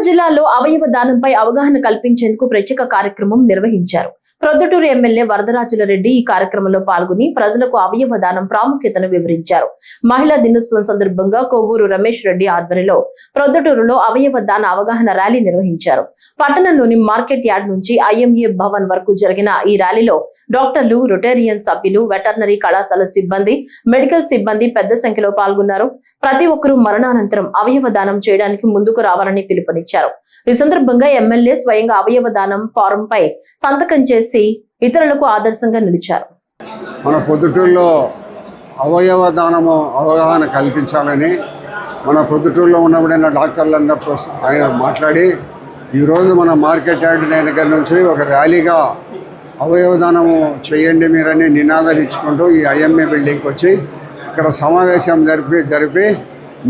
జిల్లాలో అవయవ దానంపై అవగాహన కల్పించేందుకు ప్రత్యేక కార్యక్రమం నిర్వహించారు. ప్రొద్దుటూరు ఎమ్మెల్యే వరదరాజుల రెడ్డి ఈ కార్యక్రమంలో పాల్గొని ప్రజలకు అవయవ దానం ప్రాముఖ్యతను వివరించారు. మహిళా దినోత్సవం సందర్భంగా కొవ్వూరు రమేష్ రెడ్డి ఆధ్వర్యంలో ప్రొద్దుటూరులో అవయవ దాన అవగాహన ర్యాలీ నిర్వహించారు. పట్టణంలోని మార్కెట్ యార్డ్ నుంచి ఐఎంఏ భవన్ వరకు జరిగిన ఈ ర్యాలీలో డాక్టర్లు, రొటేరియన్ సభ్యులు, వెటర్నరీ కళాశాల సిబ్బంది, మెడికల్ సిబ్బంది పెద్ద సంఖ్యలో పాల్గొన్నారు. ప్రతి ఒక్కరూ మరణానంతరం అవయవ దానం చేయడానికి ముందుకు రావాలని పిలుపునిచ్చారు. ఈ సందర్భంగా ఎమ్మెల్యే స్వయంగా అవయవ దానం ఫారం పై సంతకం చేసి ఇతరులకు ఆదర్శంగా నిలిచారు. మన పొద్దుటూరులో అవయవ దానము అవగాహన కల్పించాలని మన పొద్దుటూరులో ఉన్నబడిన డాక్టర్లందరితో ఆయన మాట్లాడి ఈరోజు మన మార్కెట్ యార్డ్ దగ్గర నుంచి ఒక ర్యాలీగా అవయవ దానము చేయండి మీరని నినాదాలు ఇచ్చుకుంటూ ఈ ఐఎంఏ బిల్డింగ్కి వచ్చి ఇక్కడ సమావేశం జరిపి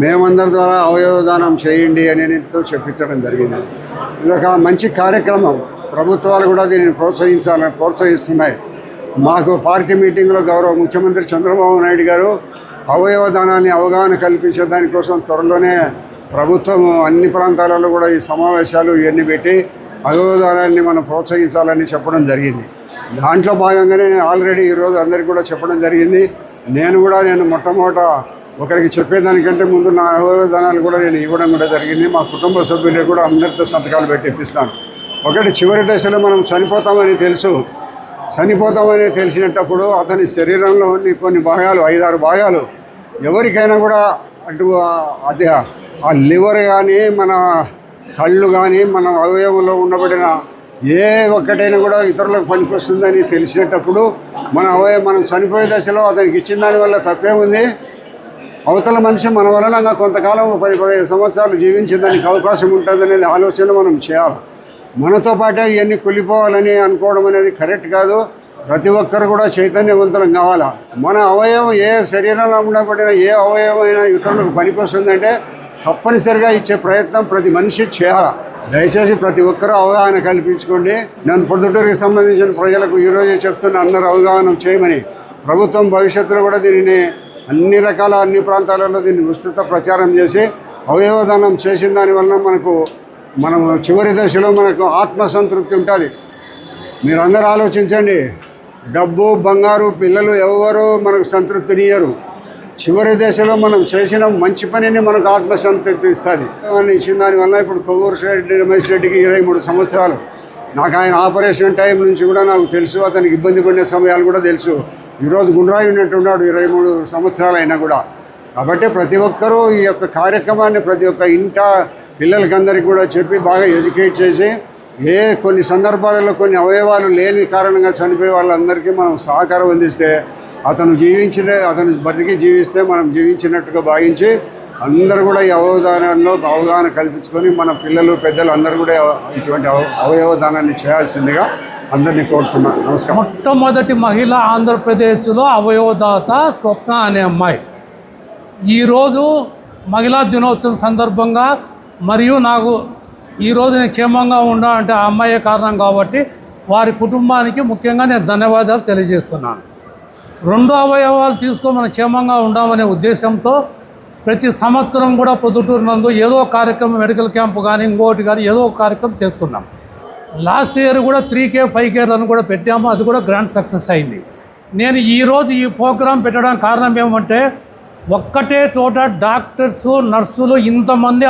మేమందరి ద్వారా అవయవ దానం చేయండి అని చెప్పించడం జరిగింది. ఇది ఒక మంచి కార్యక్రమం. ప్రభుత్వాలు కూడా దీనిని ప్రోత్సహిస్తున్నాయి. మాకు పార్టీ మీటింగ్లో గౌరవ ముఖ్యమంత్రి చంద్రబాబు నాయుడు గారు అవయవ దానాన్ని అవగాహన కల్పించే దానికోసం త్వరలోనే ప్రభుత్వం అన్ని ప్రాంతాలలో కూడా ఈ సమావేశాలు ఇవన్నీ పెట్టి అవయవ దానాన్ని మనం ప్రోత్సహించాలని చెప్పడం జరిగింది. దాంట్లో భాగంగానే నేను ఆల్రెడీ ఈరోజు అందరికీ కూడా చెప్పడం జరిగింది. నేను మొట్టమొదట ఒకరికి చెప్పేదానికంటే ముందు నా అవయవ దానాలు కూడా నేను ఇవ్వడం కూడా జరిగింది. మా కుటుంబ సభ్యులు కూడా అందరితో సంతకాలు పెట్టి ఇప్పిస్తాను. ఒకటి చివరి దశలో మనం చనిపోతామని తెలిసినప్పుడు అతని శరీరంలో కొన్ని భాగాలు 5-6 భాగాలు ఎవరికైనా కూడా అటు అది ఆ లివర్ కానీ, మన కళ్ళు కానీ, మన అవయవంలో ఉండబడిన ఏ ఒక్కటైనా కూడా ఇతరులకు పనికొస్తుందని తెలిసినప్పుడు మనం చనిపోయే దశలో అతనికి ఇచ్చిన దానివల్ల తప్పేముంది? అవతల మనిషి మన వలన కొంతకాలం 10-15 సంవత్సరాలు జీవించేదానికి అవకాశం ఉంటుందనేది ఆలోచన మనం చేయాలి. మనతో పాటే ఇవన్నీ కులిపోవాలని అనుకోవడం అనేది కరెక్ట్ కాదు. ప్రతి ఒక్కరు కూడా చైతన్యవంతులం కావాలా. మన అవయవం ఏ శరీరంలో ఉండబడిన ఏ అవయవం అయినా ఇతరులకు పనికొస్తుందంటే తప్పనిసరిగా ఇచ్చే ప్రయత్నం ప్రతి మనిషి చేయాలి. దయచేసి ప్రతి ఒక్కరూ అవగాహన కల్పించుకోండి. నేను పొద్దుటూరుకి సంబంధించిన ప్రజలకు ఈరోజే చెప్తున్న అందరూ అవగాహన చేయమని. ప్రభుత్వం భవిష్యత్తులో కూడా దీనిని అన్ని ప్రాంతాలలో దీన్ని విస్తృత ప్రచారం చేసి అవయవ దానం చేసిన దానివల్ల మనం చివరి దశలో మనకు ఆత్మసంతృప్తి ఉంటుంది. మీరందరూ ఆలోచించండి. డబ్బు, బంగారు, పిల్లలు ఎవరు మనకు సంతృప్తినియ్యరు. చివరి దశలో మనం చేసిన మంచి పనిని మనకు ఆత్మసంతృప్తి ఇస్తుంది. ఇచ్చిన దానివల్ల ఇప్పుడు కొవ్వూరు రమేష్ రెడ్డికి 23 సంవత్సరాలు. నాకు ఆయన ఆపరేషన్ టైం నుంచి కూడా నాకు తెలుసు. అతనికి ఇబ్బంది పడిన సమయాలు కూడా తెలుసు. ఈరోజు గుండ్రాయి ఉన్నట్టున్నాడు 23 సంవత్సరాలు అయినా కూడా. కాబట్టి ప్రతి ఒక్కరూ ఈ యొక్క కార్యక్రమాన్ని ప్రతి ఒక్క ఇంట పిల్లలకందరికీ కూడా చెప్పి బాగా ఎడ్యుకేట్ చేసి కొన్ని సందర్భాలలో కొన్ని అవయవాలు లేని కారణంగా చనిపోయే వాళ్ళందరికీ మనం సహకారం అందిస్తే అతను బతికి జీవిస్తే మనం జీవించినట్టుగా భావించి అందరూ కూడా ఈ అవగాహన కల్పించుకొని మన పిల్లలు, పెద్దలు అందరూ కూడా ఇటువంటి అవయవ దానాన్ని చేయాల్సిందిగా అందరినీ కోరుతున్నాను. నమస్కారం. మొట్టమొదటి మహిళ ఆంధ్రప్రదేశ్లో అవయవదాత స్వప్న అనే అమ్మాయి. ఈరోజు మహిళా దినోత్సవం సందర్భంగా మరియు నాకు ఈరోజు నేను క్షేమంగా ఉండాలంటే ఆ అమ్మాయే కారణం కాబట్టి వారి కుటుంబానికి ముఖ్యంగా నేను ధన్యవాదాలు తెలియజేస్తున్నాను. 2 అవయవాలు తీసుకొని మనం క్షేమంగా ఉండామనే ఉద్దేశంతో ప్రతి సంవత్సరం కూడా పొద్దుటూరు నందు ఏదో కార్యక్రమం, మెడికల్ క్యాంపు కానీ ఇంకోటి కానీ ఏదో ఒక కార్యక్రమం చేస్తున్నాం. లాస్ట్ ఇయర్ కూడా 3K 5K రన్ కూడా పెట్టాము. అది కూడా గ్రాండ్ సక్సెస్ అయింది. నేను ఈరోజు ఈ ప్రోగ్రాం పెట్టడానికి కారణం ఏమంటే ఒక్కటే చోట డాక్టర్సు, నర్సులు ఇంతమంది